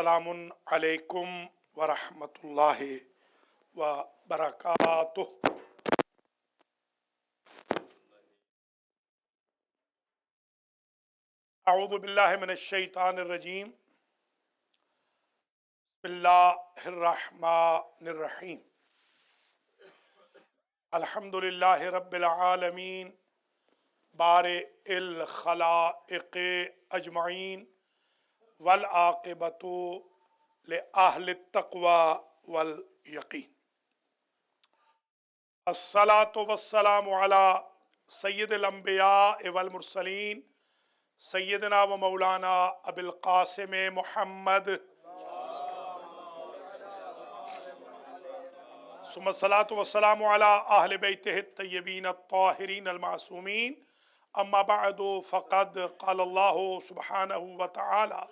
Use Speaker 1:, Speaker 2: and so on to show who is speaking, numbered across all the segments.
Speaker 1: अस्सलामु अलैकुम वरहमतुल्लाहि व बरकातुह। अऊज़ु बिल्लाहि मिनश शैतानिर रजीम। बिस्मिल्लाहिर रहमानिर रहीम। अल्हम्दुलिल्लाहि रब्बिल आलमीन बारिइल खलाइक़ अजमईन वल आक़िबतु लिअहलित तक़वा वल यक़ीन। अस्सलातु वस्सलामु अला सय्यिदिल अंबिया वल मुरसलीन सय्यदना व मौलाना अबुल क़ासिम मुहम्मद सुम्मस्सलातु वस्सलामु अला अहलि बैतिहि तय्यबीन अत्ताहिरीन अल-मासूमीन। अम्मा बअदु फ़क़द क़ालल्लाहु सुब्हानहु व तआला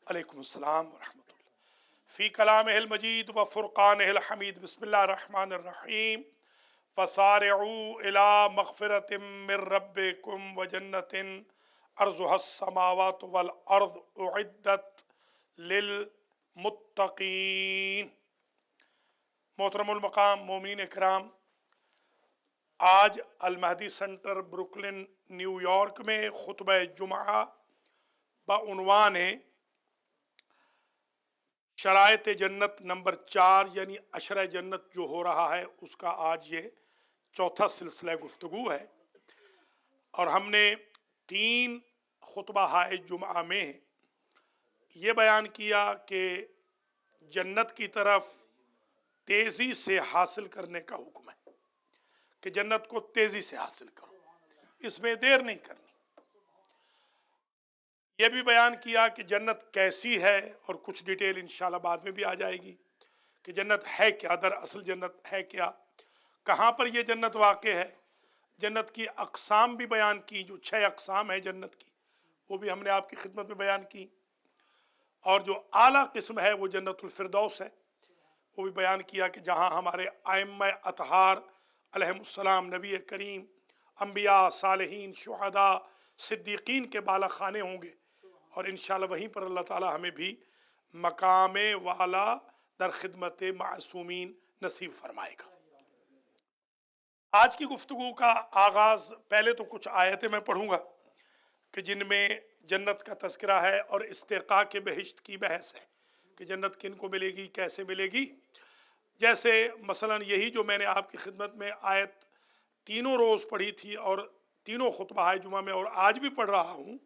Speaker 1: अलैकुमुस्सलाम व रहमतुल्लाह फ़ी कलामिहिल मजीद व फ़ुरक़ानिहिल हमीद। बिस्मिल्लाहिर रहमानिर रहीम। वसारिऊ इला मग़फ़िरतिम मिर रब्बिकुम व जन्नतिन अर्ज़ुहस समावातु वल अर्ज़ उइद्दत लिल मुत्तक़ीन। मोहतरमुल मक़ाम मोमिनीन इकराम, आज अल महदी सेंटर ब्रुकलिन न्यूयॉर्क में खुतबा जुमा बउनवान शरायत जन्नत नंबर 4 यानी अशरा जन्नत जो हो रहा है उसका आज ये चौथा सिलसिला गुफ्तगू है। और हमने 3 खुतबा हाय जुमा में ये बयान किया कि जन्नत की तरफ तेज़ी से हासिल करने का हुक्म है कि जन्नत को तेज़ी से हासिल करो, इसमें देर नहीं करनी। यह भी बयान किया कि जन्नत कैसी है और कुछ डिटेल इंशाल्लाह बाद में भी आ जाएगी कि जन्नत है क्या, दरअसल जन्नत है क्या, कहाँ पर यह जन्नत वाक़े है। जन्नत की अक़साम भी बयान की, जो 6 अक़साम है जन्नत की, वो भी हमने आपकी खिदमत में बयान की। और जो आला किस्म है वो जन्नतुल फ़िरदौस है, वो भी बयान किया कि जहाँ हमारे आइम्मा अतहार अलैहिमुस्सलाम, नबी करीम, अंबिया, सालिहीन, शुहदा, सिद्दीक़ीन के बाला खाने होंगे और इंशाअल्लाह वहीं पर अल्लाह ताला हमें भी मकामे वाला दर खिदमत मासूमीन नसीब फरमाएगा। आज की गुफ्तगू का आगाज़ पहले तो कुछ आयतें मैं पढ़ूँगा कि जिनमें जन्नत का तज़किरा है और इस्तिक़ा के बहिश्त की बहस है कि जन्नत किन को मिलेगी, कैसे मिलेगी। जैसे मसलन यही जो मैंने आपकी खिदमत में आयत तीनों रोज़ पढ़ी थी और तीनों खुतबा है जुमा में और आज भी पढ़ रहा हूँ,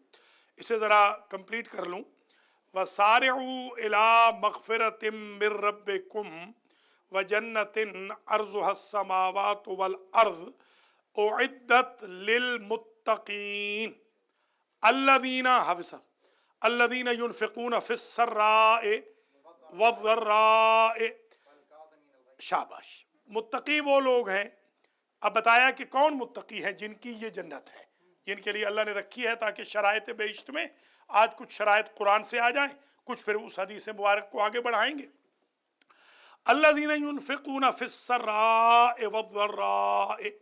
Speaker 1: इसे ज़रा कंप्लीट कर लूँ। वसारिऊ इला मग़फ़िरतिम मिर रब्बिकुम व जन्नतिन अर्ज़ुहस समावातु वल अर्ज़ उइद्दत लिल मुत्तक़ीन अल्लज़ीना हफ़िज़ा अल्लज़ीना युनफ़िक़ूना फ़िस्सर्राए वज़्ज़र्राए। शाबाश। मुत्तकी वो लोग हैं। अब बताया कि कौन मुत्तकी हैं जिनकी ये जन्नत है, जिनके लिए अल्लाह ने रखी है, ताकि शरायत बेइश्त में आज कुछ शरायत कुरान से आ जाएं, कुछ फिर उस हदीस मुबारक को आगे बढ़ाएंगे। अल्लज़ीना युनफ़िक़ूना फ़िस्सर्राए वज़्ज़र्राए।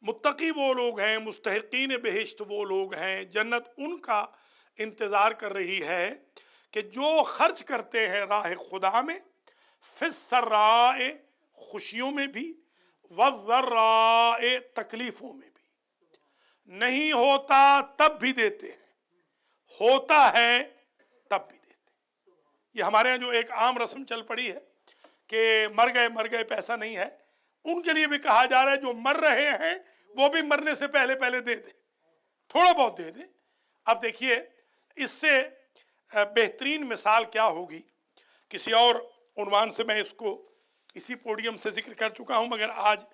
Speaker 1: मुत्तकी वो लोग हैं, मुस्तहिक़ीन बेहिश्त वो लोग हैं, जन्नत उनका इंतज़ार कर रही है कि जो खर्च करते हैं राह खुदा में, फ़िस्सर्राए खुशियों में भी, वज़्ज़र्राए तकलीफ़ों में भी। नहीं होता तब भी देते हैं, होता है तब भी देते हैं। ये हमारे यहाँ जो एक आम रस्म चल पड़ी है कि मर गए पैसा नहीं है, उनके लिए भी कहा जा रहा है जो मर रहे हैं वो भी मरने से पहले पहले दे दें, थोड़ा बहुत दे दें। अब देखिए इससे बेहतरीन मिसाल क्या होगी। किसी और उन्वान से मैं इसको इसी पोडियम से जिक्र कर चुका हूँ, मगर आज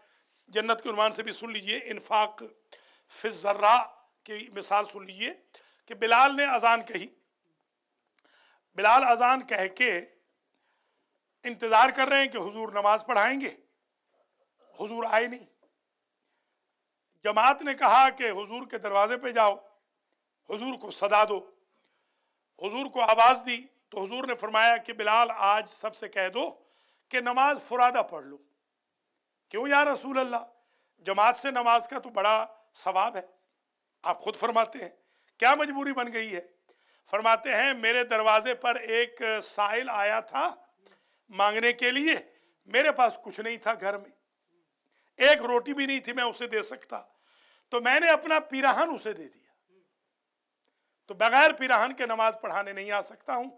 Speaker 1: जन्नत के उन्वान से भी सुन लीजिए। इन्फाक फ़िज़्ज़र्रा की मिसाल सुन लीजिए कि बिलाल ने अज़ान कही, बिलाल अज़ान कह के इंतज़ार कर रहे हैं कि हुजूर नमाज पढ़ाएंगे, हुजूर आए नहीं। जमात ने कहा कि हुजूर के दरवाजे पे जाओ, हुजूर को सदा दो, हुजूर को आवाज़ दी तो हुजूर ने फरमाया कि बिलाल आज सबसे कह दो कि नमाज फुरादा पढ़ लो। क्यों या रसूल अल्लाह, जमात से नमाज का तो बड़ा सवाब है, आप खुद फरमाते हैं, क्या मजबूरी बन गई है। فرماتے ہیں میرے دروازے پر ایک سائل آیا تھا مانگنے کے لیے، میرے پاس کچھ نہیں تھا گھر میں، ایک روٹی بھی نہیں تھی میں اسے دے سکتا، تو میں نے اپنا پیراہن اسے دے دیا، تو بغیر پیراہن کے نماز پڑھانے نہیں آ سکتا ہوں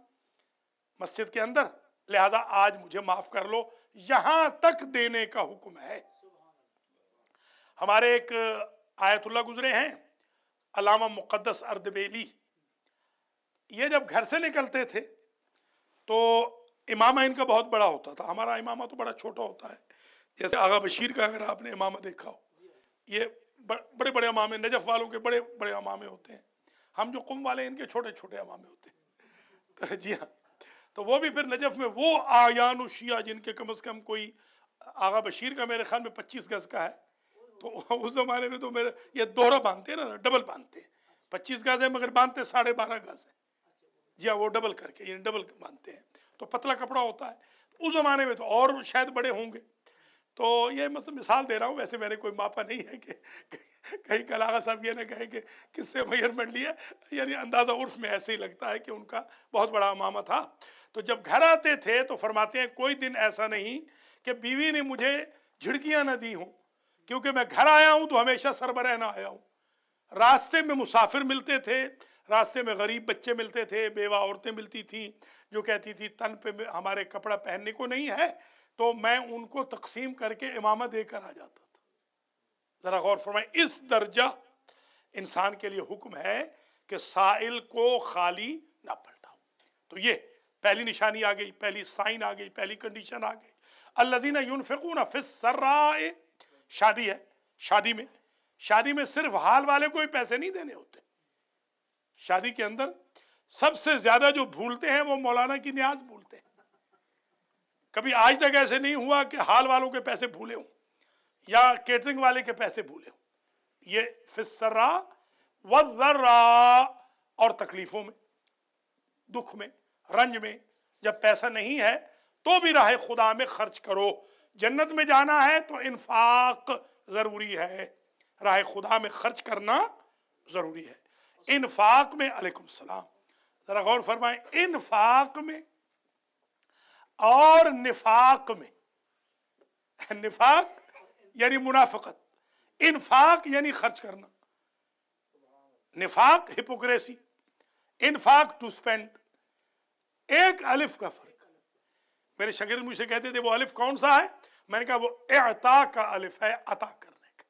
Speaker 1: مسجد کے اندر، لہذا آج مجھے معاف کر لو، یہاں تک دینے کا حکم ہے۔ ہمارے ایک آیت اللہ گزرے ہیں علامہ مقدس اردبیلی، یہ جب گھر سے نکلتے تھے تو امامہ ان کا بہت بڑا ہوتا تھا، ہمارا امامہ تو بڑا چھوٹا ہوتا ہے، جیسے آغا بشیر کا اگر آپ نے امامہ دیکھا ہو، یہ بڑے بڑے امامے، نجف والوں کے بڑے بڑے امامے ہوتے ہیں، ہم جو قم والے ان کے چھوٹے چھوٹے امامے ہوتے ہیں، تو جی ہاں، تو وہ بھی پھر نجف میں وہ آیان الشیعہ جن کے کم از کم کوئی، آغا بشیر کا میرے خیال میں 25 گز کا ہے، تو اس زمانے میں تو میرے یہ دوہرا باندھتے ہیں نا، ڈبل باندھتے ہیں، 25 گز ہے مگر باندھتے 12.5 گز ہے، جی ہاں وہ ڈبل کر کے یعنی ڈبل باندھتے ہیں، تو پتلا کپڑا ہوتا ہے، اس زمانے میں تو اور شاید بڑے ہوں گے، تو یہ مثال دے رہا ہوں، ویسے میں نے کوئی ماپا نہیں ہے کہ کہیں کل آغا صاحب یہ نہ کہیں کہ کس سے میئرمنٹ لیا، یعنی اندازہ عرف میں ایسے ہی لگتا ہے کہ ان کا بہت بڑا امامہ تھا۔ تو جب گھر آتے تھے تو فرماتے ہیں کوئی دن ایسا نہیں کہ بیوی نے مجھے جھڑکیاں نہ دی ہوں، کیونکہ میں گھر آیا ہوں تو ہمیشہ سربراہ نہ آیا ہوں، راستے میں مسافر ملتے تھے، راستے میں غریب بچے ملتے تھے، بیوہ عورتیں ملتی تھیں جو کہتی تھی تن پہ ہمارے کپڑا پہننے کو نہیں ہے، تو میں ان کو تقسیم کر کے امامہ دے کر آ جاتا تھا۔ ذرا غور فرمائیں، اس درجہ انسان کے لیے حکم ہے کہ سائل کو خالی نہ پلٹاؤ۔ تو یہ پہلی نشانی آ گئی، پہلی سائن آ گئی، پہلی کنڈیشن آ گئی۔ الذین ینفقون فی السراء، شادی ہے، شادی میں صرف حال والے کو ہی پیسے نہیں دینے ہوتے، شادی کے اندر سب سے زیادہ جو بھولتے ہیں وہ مولانا کی نیاز بھولتے ہیں۔ کبھی آج تک ایسے نہیں ہوا کہ حال والوں کے پیسے بھولے ہوں یا کیٹرنگ والے کے پیسے بھولے ہوں۔ یہ فی السراء والضراء، اور تکلیفوں میں، دکھ میں، رنج میں، جب پیسہ نہیں ہے تو بھی راہ خدا میں خرچ کرو، جنت میں جانا ہے تو انفاق ضروری ہے، راہ خدا میں خرچ کرنا ضروری ہے۔ انفاق میں، علیکم السلام، ذرا غور فرمائیں، انفاق میں اور نفاق میں، نفاق یعنی منافقت، انفاق یعنی خرچ کرنا، نفاق ہپوکریسی، انفاق ٹو سپینڈ، ایک الف کا فرق۔ میرے شاگرد مجھ سے کہتے تھے وہ الف کون سا ہے، میں نے کہا وہ اعطا کا الف ہے، عطا کرنے کا،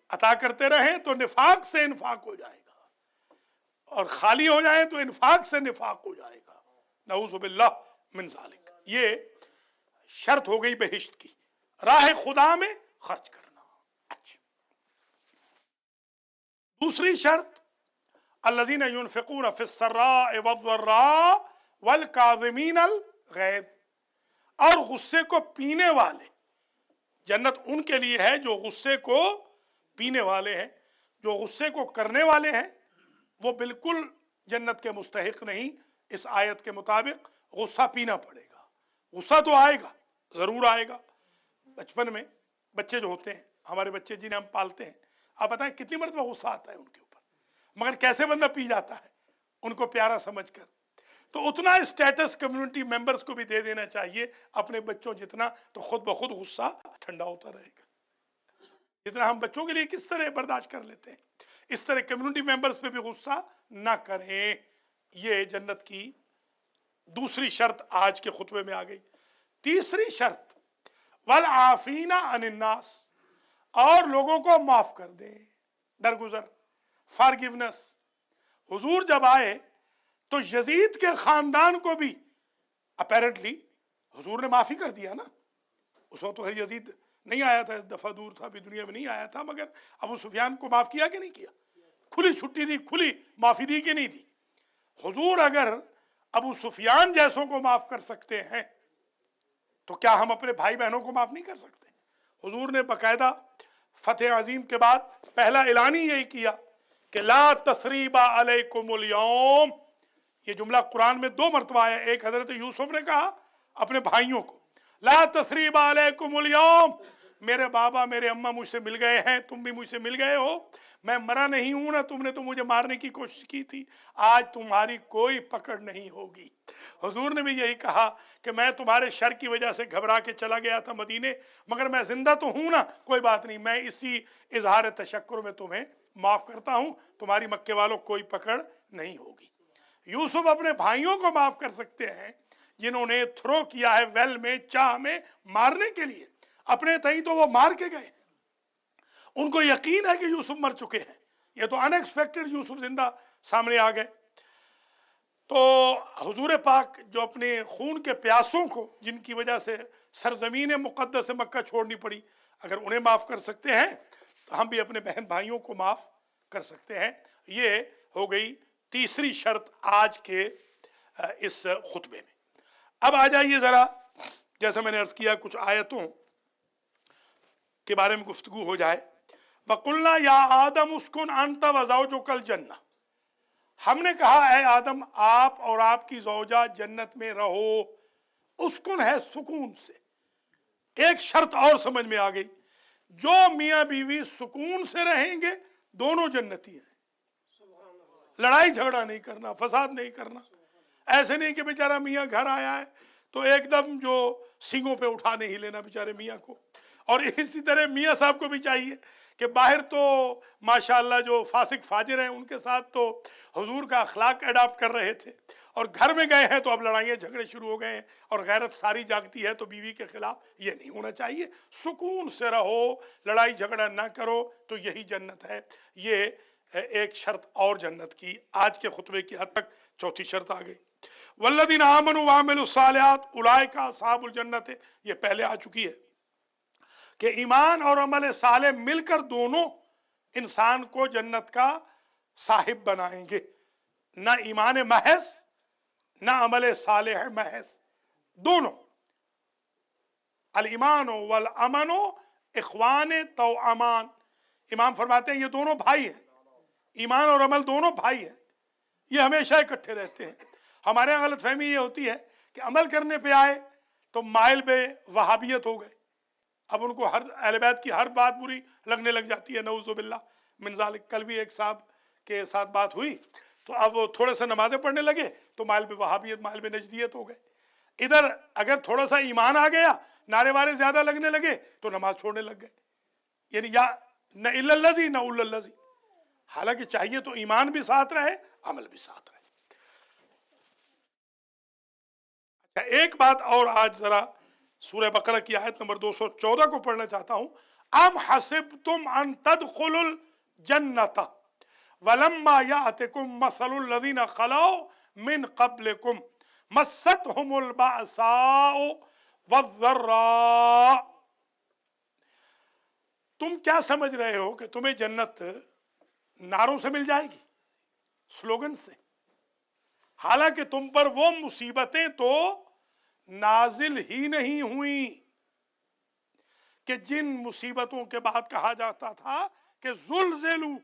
Speaker 1: عطا کرتے رہیں تو نفاق سے انفاق ہو جائے گا، اور خالی ہو جائیں تو انفاق سے نفاق ہو جائے گا، نعوذ باللہ من ذالک۔ یہ شرط ہو گئی بہشت کی، راہ خدا میں خرچ کرنا۔ اچھا، دوسری شرط الذین ینفقون فی السراء والضراء والکاظمین الغیظ، اور غصے کو پینے والے، جنت ان کے لیے ہے جو غصے کو پینے والے ہیں، جو غصے کو کرنے والے ہیں وہ بالکل جنت کے مستحق نہیں۔ اس آیت کے مطابق غصہ پینا پڑے گا، غصہ تو آئے گا، ضرور آئے گا۔ بچپن میں بچے جو ہوتے ہیں، ہمارے بچے جنہیں ہم پالتے ہیں، آپ بتائیں کتنی مرتبہ غصہ آتا ہے ان کے اوپر، مگر کیسے بندہ پی جاتا ہے ان کو پیارا سمجھ کر۔ تو اتنا اسٹیٹس کمیونٹی ممبرز کو بھی دے دینا چاہیے اپنے بچوں جتنا، تو خود بخود غصہ ٹھنڈا ہوتا رہے گا۔ جتنا ہم بچوں کے لیے کس طرح برداشت کر لیتے ہیں، اس طرح کمیونٹی ممبرز پہ بھی غصہ نہ کریں۔ یہ جنت کی دوسری شرط آج کے خطبے میں آ گئی۔ تیسری شرط والعافین عن الناس، اور لوگوں کو معاف کر دیں، درگزر، فارگیونس۔ حضور جب آئے تو یزید کے خاندان کو بھی اپیرنٹلی حضور نے معافی کر دیا نا، اس وقت تو یزید نہیں آیا تھا، اس دفعہ دور تھا، ابھی دنیا میں نہیں آیا تھا، مگر ابو سفیان کو معاف کیا کہ نہیں کیا؟ کھلی چھٹی دی، کھلی معافی دی کہ نہیں دی؟ حضور اگر ابو سفیان جیسوں کو معاف کر سکتے ہیں تو کیا ہم اپنے بھائی بہنوں کو معاف نہیں کر سکتے؟ حضور نے باقاعدہ فتح عظیم کے بعد پہلا اعلان ہی یہی کیا کہ لا تثریب علیکم اليوم۔ یہ جملہ قرآن میں 2 مرتبہ آیا، ایک حضرت یوسف نے کہا اپنے بھائیوں کو، لا تثریب علیکم اليوم، मेरे बाबा मेरे अम्मा मुझसे मिल गए हैं, तुम भी मुझसे मिल गए हो, मैं मरा नहीं हूं ना, तुमने तो मुझे मारने की कोशिश की थी, आज तुम्हारी कोई पकड़ नहीं होगी। हुजूर ने भी यही कहा कि मैं तुम्हारे शर की वजह से घबरा के चला गया था मदीने, मगर मैं जिंदा तो हूं ना, कोई बात नहीं, मैं इसी इजहार तशक्कुर में तुम्हें माफ करता हूं, तुम्हारी मक्के वालों कोई पकड़ नहीं होगी। यूसुफ अपने भाइयों को माफ कर सकते हैं जिन्होंने थ्रो किया है वेल में, चाह में मारने के लिए, अपने तई तो वो मार के गए, उनको यकीन है कि यूसुफ मर चुके हैं, ये तो अनएक्सपेक्टेड यूसुफ जिंदा सामने आ गए। तो हुजूर पाक जो अपने खून के प्यासों को, जिनकी वजह से सरजमीन मुक़द्दस मक्का छोड़नी पड़ी, अगर उन्हें माफ़ कर सकते हैं तो हम भी अपने बहन भाइयों को माफ़ कर सकते हैं। ये हो गई तीसरी शर्त आज के इस खुतबे में। अब आ जाइए ज़रा, जैसा मैंने अर्ज़ किया, कुछ आयतों के बारे में गुफ्तगू हो जाए। वक़ुल्ना या आदम उस्कुन अंता व ज़ौजुकल जन्नह, हमने कहा है आदम आप और आपकी ज़ौजा जन्नत में रहो। उस्कुन है सुकून से। एक शर्त और समझ में आ गई, जो मियाँ बीवी सुकून से रहेंगे दोनों जन्नती हैं। लड़ाई झगड़ा नहीं करना, फसाद नहीं करना। ऐसे नहीं कि बेचारा मियाँ घर आया है तो एकदम जो सींगों पे उठा नहीं लेना बेचारे मियाँ को। और इसी तरह मियाँ साहब को भी चाहिए कि बाहर तो माशाअल्लाह जो फासिक फाजिर हैं उनके साथ तो हुजूर का अखलाक अडॉप्ट कर रहे थे, और घर में गए हैं तो अब लड़ाइयाँ झगड़े शुरू हो गए हैं और गैरत सारी जागती है तो बीवी के खिलाफ। ये नहीं होना चाहिए। सुकून से रहो, लड़ाई झगड़ा ना करो, तो यही जन्नत है। ये एक शर्त और जन्नत की आज के खुतबे की हद तक चौथी शर्त आ गई। वल्लदीन आमनु व अमिलुस सालिहात उलाइका अस्हाबुल जन्नत, ये पहले आ चुकी है कि ईमान और अमल साले मिलकर दोनों इंसान को जन्नत का साहिब बनाएंगे। ना ईमान महज ना अमल सालेह महज, दोनों। अल ईमान वल अमनो इख्वान तो अमान, इमाम फरमाते हैं ये दोनों भाई हैं, ईमान और अमल दोनों भाई हैं, ये हमेशा इकट्ठे रहते हैं। हमारे यहाँ गलत फहमी ये होती है कि अमल करने पे आए तो माइल बे वहाबियत हो गए, अब उनको हर अहले बैत की हर बात बुरी लगने लग जाती है, नऊज़ुबिल्लाह मिन ज़ालिक। कल भी एक साहब के साथ बात हुई तो अब वो थोड़े से नमाजें पढ़ने लगे तो माइल बे वहाबियत, माइल बे नजदियत हो गए। इधर अगर थोड़ा सा ईमान आ गया, नारे वारे ज्यादा लगने लगे तो नमाज छोड़ने लग गए। यानी या न इल्लल्लज़ी न उल्लल्लज़ी, हालांकि चाहिए तो ईमान भी साथ रहे, अमल भी साथ रहे। अच्छा, एक बात और आज जरा सूरह बकरा की आयत नंबर 214 को पढ़ना चाहता हूं। अम हसिबतुम अन तदखुलुल जन्नता वलम्मा यातिकुम मसलुल लज़ीना खलौ मिन क़ब्लिकुम मस्सतहुमुल बअसाउ वज़्ज़र्रा, तुम क्या समझ रहे हो कि तुम्हें जन्नत नारों से मिल जाएगी, स्लोगन से? हालांकि तुम पर वो मुसीबतें तो नाजिल ही नहीं हुई कि जिन मुसीबतों के बाद कहा जाता था कि ज़ुलज़िलू,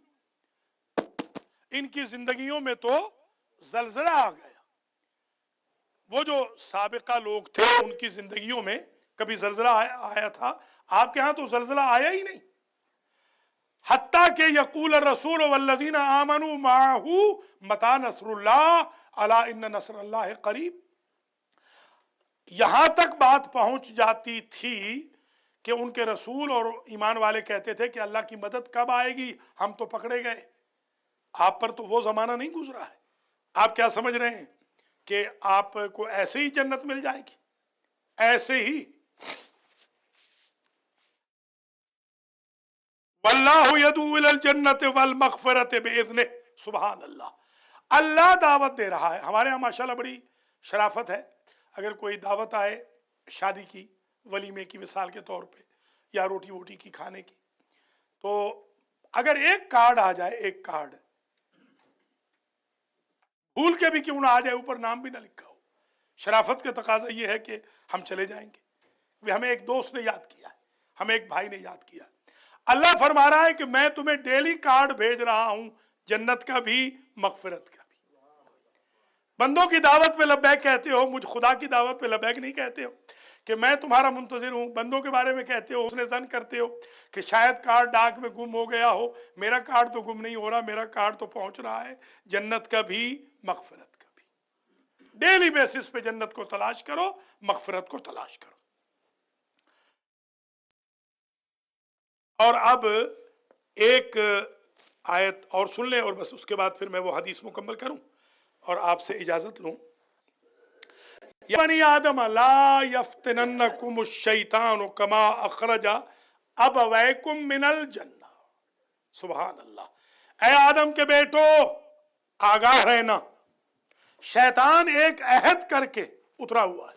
Speaker 1: इनकी जिंदगियों में तो जलजला आ गया। वो जो साबिका लोग थे उनकी जिंदगियों में कभी जलजला आया था, आपके यहां तो जलजला आया ही नहीं। हत्ता के यकूल रसूल वल्लज़ीना आमनू माहू मता नसरुल्लाह अला इन्ना नसरुल्लाह करीब, यहां तक बात पहुंच जाती थी कि उनके रसूल और ईमान वाले कहते थे कि अल्लाह की मदद कब आएगी, हम तो पकड़े गए। आप पर तो वो जमाना नहीं गुजरा है। आप क्या समझ रहे हैं कि आपको ऐसे ही जन्नत मिल जाएगी? ऐसे ही वल्लाहु यदू इलल जन्नत वल मग़फ़िरत बिइज़्निह, सुभान अल्लाह। अल्लाह दावत दे रहा है। हमारे यहाँ माशाल्लाह बड़ी शराफत है, अगर कोई दावत आए शादी की, वलीमे की मिसाल के तौर पे, या रोटी वोटी की खाने की, तो अगर एक कार्ड आ जाए, एक कार्ड भूल के भी क्यों ना आ जाए, ऊपर नाम भी ना लिखा हो, शराफत का तकाजा ये है कि हम चले जाएंगे। हमें एक दोस्त ने याद किया, हमें एक भाई ने याद किया। अल्लाह फरमा रहा है कि मैं तुम्हें डेली कार्ड भेज रहा हूं, जन्नत का भी, मग़फ़िरत का भी। बंदों की दावत पे लब्बैक कहते हो, मुझ खुदा की दावत पे लब्बैक नहीं कहते हो। کہ मैं तुम्हारा मुंतज़िर हूँ। बंदों के बारे में कहते हो, उसने ज़न करते हो कि शायद कार्ड डाक में गुम हो गया हो। मेरा कार्ड तो गुम नहीं हो रहा, मेरा कार्ड तो पहुँच रहा है, जन्नत का भी, मग़फ़िरत का भी। डेली बेसिस पे जन्नत को तलाश करो, मग़फ़िरत को तलाश करो। और अब एक आयत और सुन लें और बस उसके बाद फिर मैं वो हदीस मुकम्मल करूं और आपसे इजाज़त लूं। या बनी आदम ला यफ्तिनन्नकुम शैतान कमा अखरजा अबवैकुम मिनल जन्ना। सुभान अल्लाह। ऐ आदम के बेटो, आगाह रहना, शैतान एक अहद करके उतरा हुआ है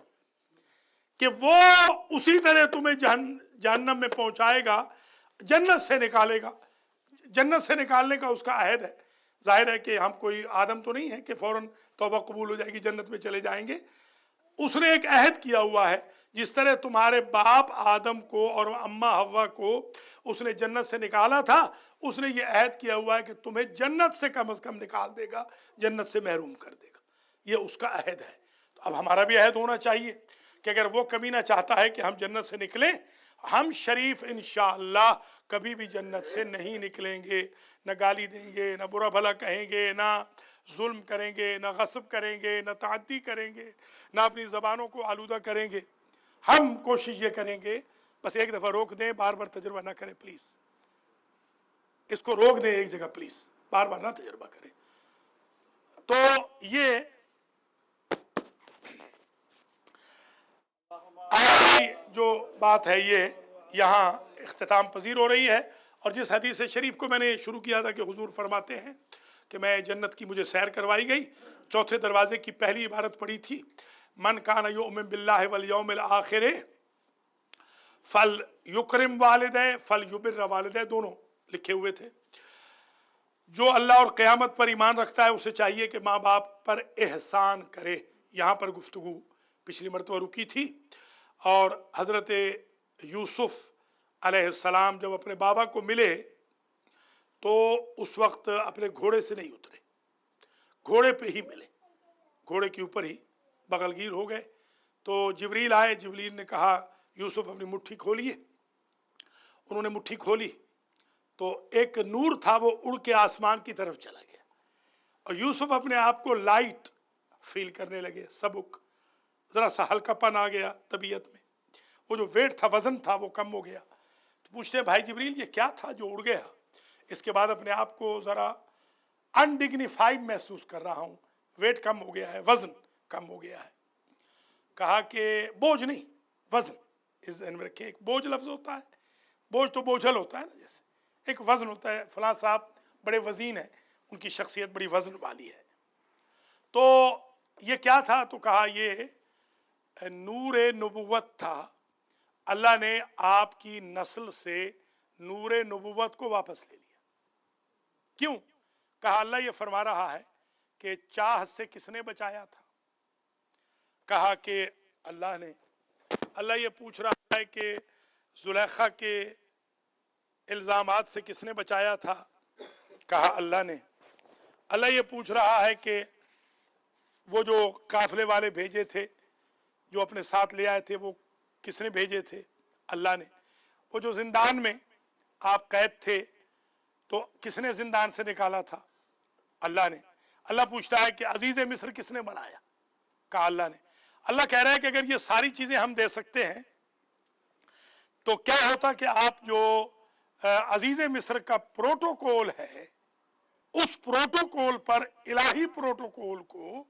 Speaker 1: कि वो उसी तरह तुम्हें जहन्नम में पहुंचाएगा, जन्नत से निकालेगा। जन्नत से निकालने का उसका अहद है। जाहिर है कि हम कोई आदम तो नहीं है कि फौरन तौबा कबूल हो जाएगी, जन्नत में चले जाएंगे। उसने एक अहद किया हुआ है, जिस तरह तुम्हारे बाप आदम को और अम्मा हव्वा को उसने जन्नत से निकाला था, उसने ये अहद किया हुआ है कि तुम्हें जन्नत से कम अज़ कम निकाल देगा, जन्नत से महरूम कर देगा। ये उसका अहद है। तो अब हमारा भी अहद होना चाहिए कि अगर वो कमीना चाहता है कि हम जन्नत से निकलें, हम शरीफ इंशाअल्लाह कभी भी जन्नत से नहीं निकलेंगे। न गाली देंगे, न बुरा भला कहेंगे, न जुल्म करेंगे, न गस्ब करेंगे, न ताअद्दी करेंगे, न अपनी ज़बानों को आलूदा करेंगे। हम कोशिश ये करेंगे, बस एक दफ़ा रोक दें, बार बार तजुर्बा ना करें प्लीज़। इसको रोक दें एक जगह प्लीज़, बार बार ना तजुर्बा करें। तो ये आखिरी जो बात है ये यहाँ इख्तिताम पजीर हो रही है। और जिस हदीस शरीफ को मैंने शुरू किया था कि हुजूर फरमाते हैं कि मैं जन्नत की मुझे सैर करवाई गई, चौथे दरवाजे की पहली इबारत पढ़ी थी, मन कान युमिन बिल्लाहि वल यौमिल आखिर फल युकरिम वालिदै फल युबिर वालिदै, दोनों लिखे हुए थे। जो अल्लाह और क़यामत पर ईमान रखता है उसे चाहिए कि माँ बाप पर एहसान करे। यहाँ पर गुफ्तगू पिछली मरतबा रुकी थी और हज़रत यूसुफ़ अलैहिस्सलाम जब अपने बाबा को मिले तो उस वक्त अपने घोड़े से नहीं उतरे, घोड़े पे ही मिले, घोड़े के ऊपर ही बगलगीर हो गए। तो जिब्रील आए, जिब्रील ने कहा यूसुफ़ अपनी मुट्ठी खोलिए। उन्होंने मुट्ठी खोली तो एक नूर था, वो उड़ के आसमान की तरफ चला गया और यूसुफ़ अपने आप को लाइट फील करने लगे, सबुक, ज़रा सा हल्कापन आ गया तबीयत में, वो जो वेट था, वज़न था, वो कम हो गया। तो पूछते हैं भाई जिब्रील ये क्या था जो उड़ गया? इसके बाद अपने आप को ज़रा अनडिग्निफाइड महसूस कर रहा हूँ, वेट कम हो गया है, वज़न कम हो गया है। कहा कि बोझ नहीं, वज़न। इस ध्यान में रखिए, एक बोझ लफ्ज़ होता है, बोझ तो बोझल होता है ना, जैसे एक वज़न होता है, फलां साहब बड़े वज़ीन हैं, उनकी शख्सियत बड़ी वज़न वाली है। तो ये क्या था? तो कहा ये नूर नबुव्वत था। अल्लाह ने आपकी नस्ल से नूर नबुव्वत को वापस ले लिया। क्यों? कहा अल्लाह ये फरमा रहा है कि चाह से किसने बचाया था? कहा कि अल्लाह ने। अल्लाह ये पूछ रहा है कि जुलेखा के इल्ज़ामात से किसने बचाया था? कहा अल्लाह ने। अल्लाह ये पूछ रहा है कि वो जो काफिले वाले भेजे थे, जो अपने साथ ले आए थे, वो किसने भेजे थे? अल्लाह ने। वो जो जिंदान में आप कैद थे तो किसने जिंदान से निकाला था? अल्लाह ने। अल्लाह पूछता है कि अजीज़ मिस्र किसने बनाया? कहा अल्लाह ने। अल्लाह कह रहा है कि अगर ये सारी चीज़ें हम दे सकते हैं तो क्या होता कि आप जो अजीज़ मिस्र का प्रोटोकॉल है, उस प्रोटोकॉल पर इलाही प्रोटोकॉल को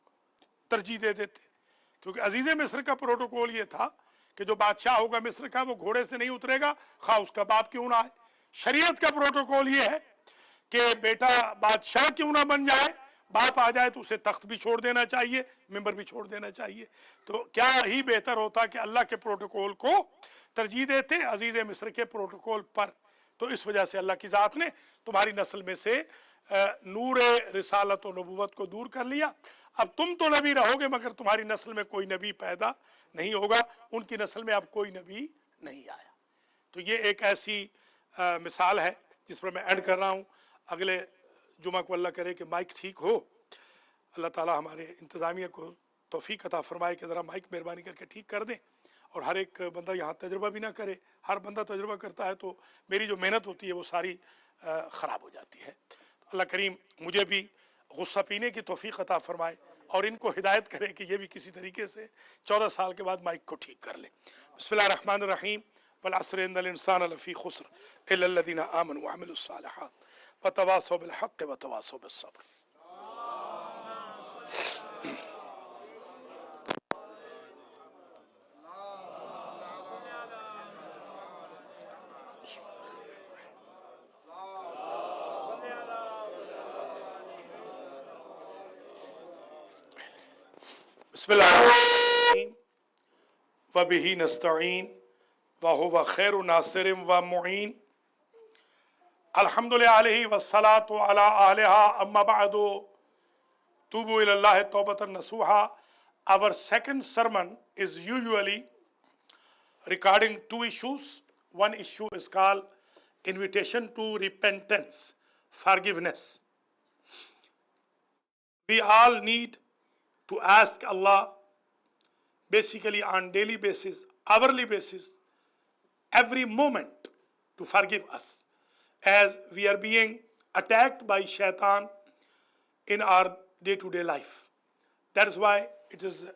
Speaker 1: तरजीह दे देते। क्योंकि अजीज़ मिस्र का प्रोटोकॉल ये था कि जो बादशाह होगा मिस्र का, वो घोड़े से नहीं उतरेगा, खा उसका बाप क्यों ना आए। शरीयत का प्रोटोकॉल ये है कि बेटा बादशाह क्यों ना बन जाए, बाप आ जाए तो उसे तख्त भी छोड़ देना चाहिए, मिंबर भी छोड़ देना चाहिए। तो क्या ही बेहतर होता कि अल्लाह के प्रोटोकॉल को तरजीह देते अजीज़ मिस्र के प्रोटोकॉल पर। तो इस वजह से अल्लाह की ज़ात ने तुम्हारी नस्ल में से नूर रिसालत और नबुव्वत को दूर कर लिया। अब तुम तो नबी रहोगे मगर तुम्हारी नस्ल में कोई नबी पैदा नहीं होगा, उनकी नस्ल में अब कोई नबी नहीं आया। तो ये एक ऐसी मिसाल है जिस पर मैं ऐड कर रहा हूँ। अगले जुमा को अल्लाह करे कि माइक ठीक हो, अल्लाह ताला हमारे इंतज़ामिया को तौफीक अता फरमाए कि ज़रा माइक मेहरबानी करके ठीक कर दें اور ہر ایک بندہ یہاں تجربہ بھی نہ کرے. ہر بندہ تجربہ کرتا ہے تو میری جو محنت ہوتی ہے وہ ساری خراب ہو جاتی ہے. اللہ کریم مجھے بھی غصہ پینے کی توفیق عطا فرمائے اور ان کو ہدایت کرے کہ یہ بھی کسی طریقے سے 14 سال کے بعد مائک کو ٹھیک کر لے. بسم اللہ الرحمن الرحیم. والعصر ان الانسان لفی خسر الا الذین آمنوا وعملوا الصالحات وتواصوا بالحق وتواصوا بالصبر. بسم اللہ الرحمن الرحیم. وبہ نستعین وہو خیر ناصر و معین. الحمد للہ والصلاة علی اہلہا اما بعد. توبوا الی اللہ توبۃ نصوحا. Our second sermon is usually regarding two issues. One issue is called invitation to repentance, forgiveness. We all need to ask Allah basically on daily basis, hourly basis, every moment to forgive us, as we are being attacked by shaitan in our day-to-day life. That is why it is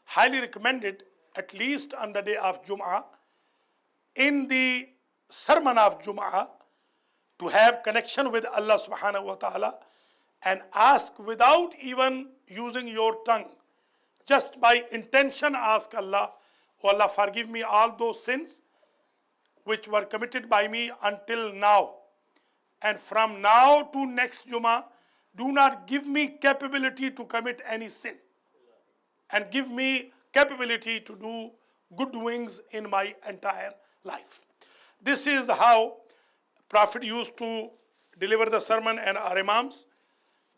Speaker 1: highly recommended, at least on the day of Jum'ah, in the sermon of Jum'ah, to have connection with Allah subhanahu wa ta'ala and ask without even using your tongue. Just by intention ask Allah, oh Allah, forgive me all those sins which were committed by me until now. And from now to next Jummah, do not give me capability to commit any sin. And give me capability to do good doings in my entire life. This is how Prophet used to deliver the sermon and our imams.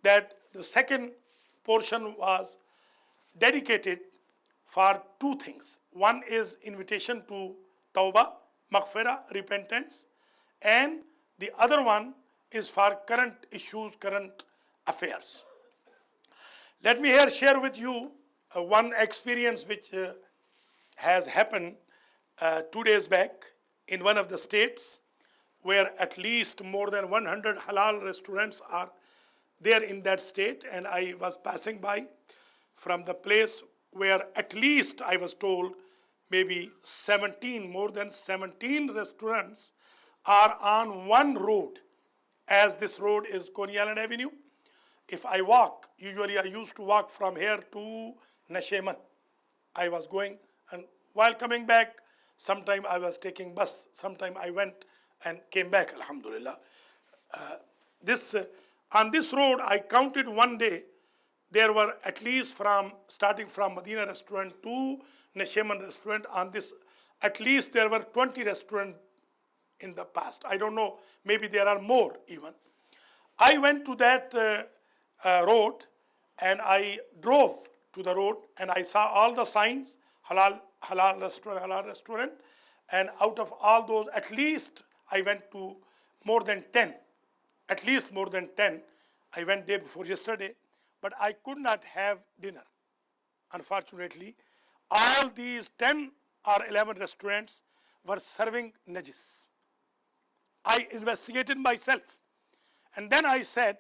Speaker 1: That the second portion was dedicated for two things. One is invitation to tawbah, maghfirah, repentance, and the other one is for current issues, current affairs. Let me here share with you one experience which has happened 2 days back in one of the states, where at least more than 100 halal restaurants are there in that state. And I was passing by from the place where at least I was told maybe more than 17 restaurants are on one road, as this road is Coney Island Avenue. If I walk, usually I used to walk from here to Nasheman. I was going, and while coming back, sometime I was taking bus, sometime I went and came back, alhamdulillah. On this road, I counted one day, there were at least starting from Medina restaurant to Nasheman restaurant, on this, at least there were 20 restaurants in the past. I don't know, maybe there are more even. I went to that road and I drove to the road and I saw all the signs, halal restaurant, and out of all those, at least I went to more than 10. At least more than 10. I went day before yesterday, but I could not have dinner. Unfortunately, all these 10 or 11 restaurants were serving najis. I investigated myself, and then I said,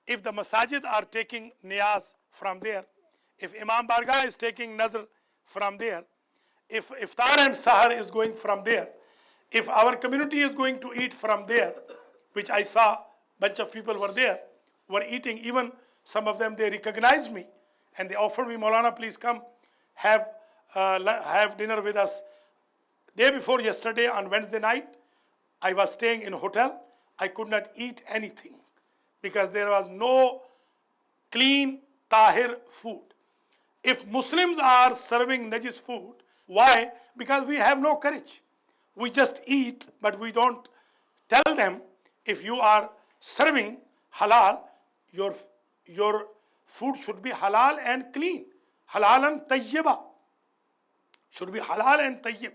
Speaker 1: if the masajid are taking niyaz from there, if Imam Bargah is taking nazr from there, if iftar and sahar is going from there, if our community is going to eat from there, which I saw bunch of people were there, were eating, even some of them, they recognized me and they offered me, Maulana, please come have dinner with us. Day before yesterday on Wednesday night, I was staying in a hotel. I could not eat anything because there was no clean, tahir food. If Muslims are serving najis food, why? Because we have no courage. We just eat, but we don't tell them, if you are serving halal, your food should be halal and clean. Halal and tayyibah. Should be halal and tayyib.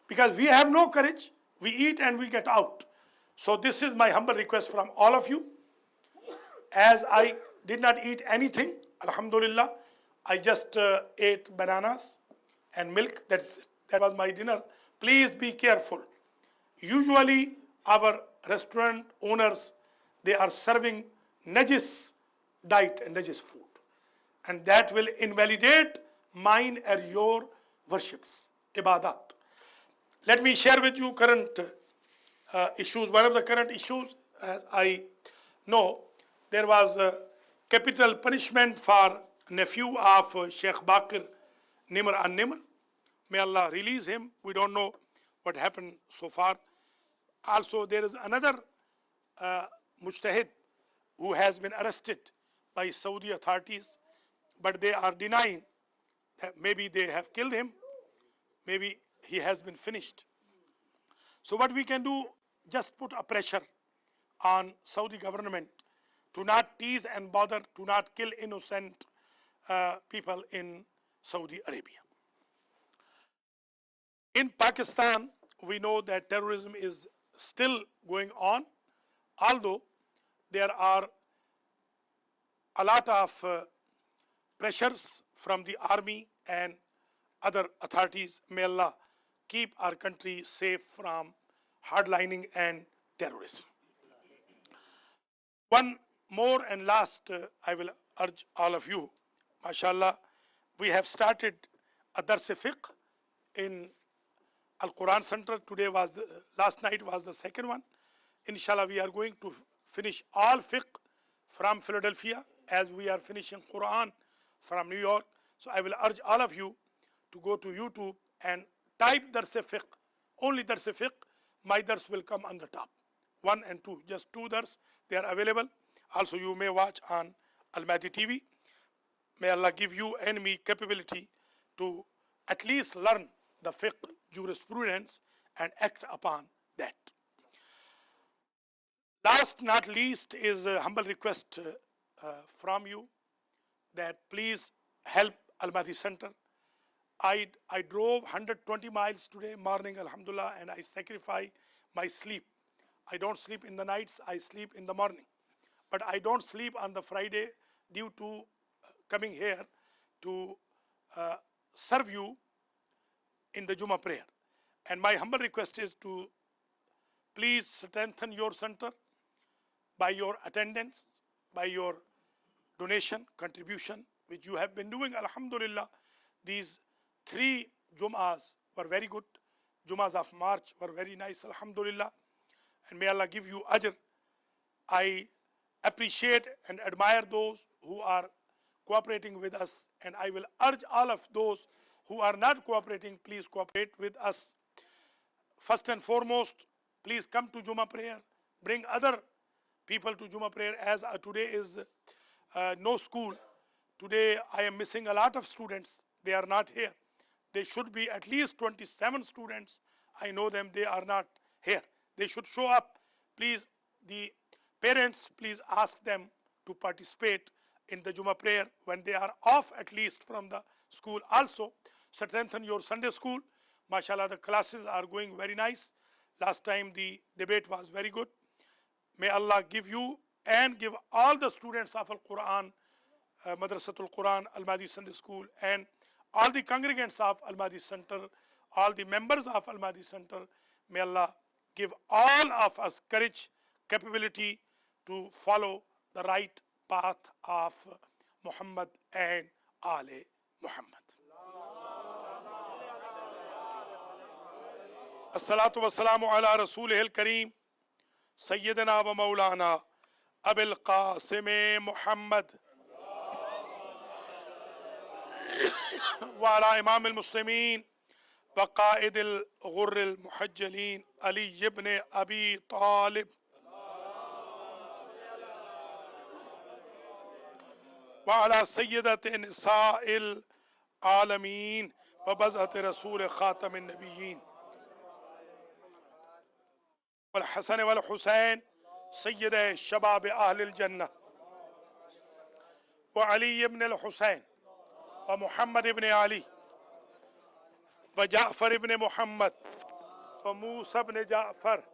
Speaker 1: Because we have no courage, we eat and we get out. So this is my humble request from all of you. As I did not eat anything, alhamdulillah, I just ate bananas and milk, that's it. That was my dinner. Please be careful. Usually our restaurant owners, they are serving najis diet and najis food. And that will invalidate mine and your worships, ibadat. Let me share with you current issues. One of the current issues, as I know, there was a capital punishment for nephew of Sheikh Bakir Nimr an-Nimr. May Allah release him. We don't know what happened so far. Also, there is another mujtahid who has been arrested by Saudi authorities, but they are denying that maybe they have killed him, maybe he has been finished. So what we can do, just put a pressure on Saudi government to not tease and bother, to not kill innocent people in Saudi Arabia. In Pakistan, we know that terrorism is still going on, although there are a lot of pressures from the army and other authorities. May Allah keep our country safe from hardlining and terrorism. One more and last, I will urge all of you, mashallah, we have started a Dars Fiqh in Al-Quran Center. Today was last night was the second one. Inshallah, we are going to finish all fiqh from Philadelphia as we are finishing Quran from New York. So I will urge all of you to go to YouTube and type Dars Fiqh, only Dars Fiqh. My dars will come on the top. 1 and 2, just 2 dars, they are available. Also, you may watch on Al-Mahdi TV. May Allah give you and me capability to at least learn the fiqh, jurisprudence, and act upon that. Last not least is a humble request from you that please help Al-Mahdi Center. I drove 120 miles today morning, alhamdulillah, and I sacrifice my sleep. I don't sleep in the nights, I sleep in the morning. But I don't sleep on the Friday due to coming here to serve you in the Jummah prayer. And my humble request is to please strengthen your center by your attendance, by your donation, contribution, which you have been doing, alhamdulillah. These 3 Jummahs were very good. Jummahs of March were very nice, alhamdulillah. And may Allah give you ajr. I appreciate and admire those who are cooperating with us, and I will urge all of those who are not cooperating, please cooperate with us. First and foremost, please come to Jummah prayer. Bring other people to Jummah prayer, as today is no school. Today I am missing a lot of students. They are not here. There should be at least 27 students. I know them, they are not here. They should show up. Please, the parents, please ask them to participate in the Jummah prayer when they are off, at least from the school. Also, strengthen your Sunday school. MashaAllah, the classes are going very nice. Last time the debate was very good. May Allah give you and give all the students of Al-Quran, Madrasatul Quran, Al-Mahdi Sunday School, and all the congregants of Al-Mahdi Center, all the members of Al-Mahdi Center, may Allah give all of us courage, capability to follow the right path of Muhammad and Ale Muhammad. As-salatu was-salamu ala Rasulihil Kareem, Sayyidina wa Maulana Abil Qasim Muhammad wa ala Imam al-Muslimin wa Qaid al-Ghurr al-Muhajjalin Ali ibn Abi Talib wa ala Sayyidat Nisa'il Alameen wa Bazat Rasul Khatam al-Nabiyyin والحسن والحسين Syed الشباب أهل الجنة وعلي بن الحسين ومحمد بن علي وجعفر بن محمد وموسى بن جعفر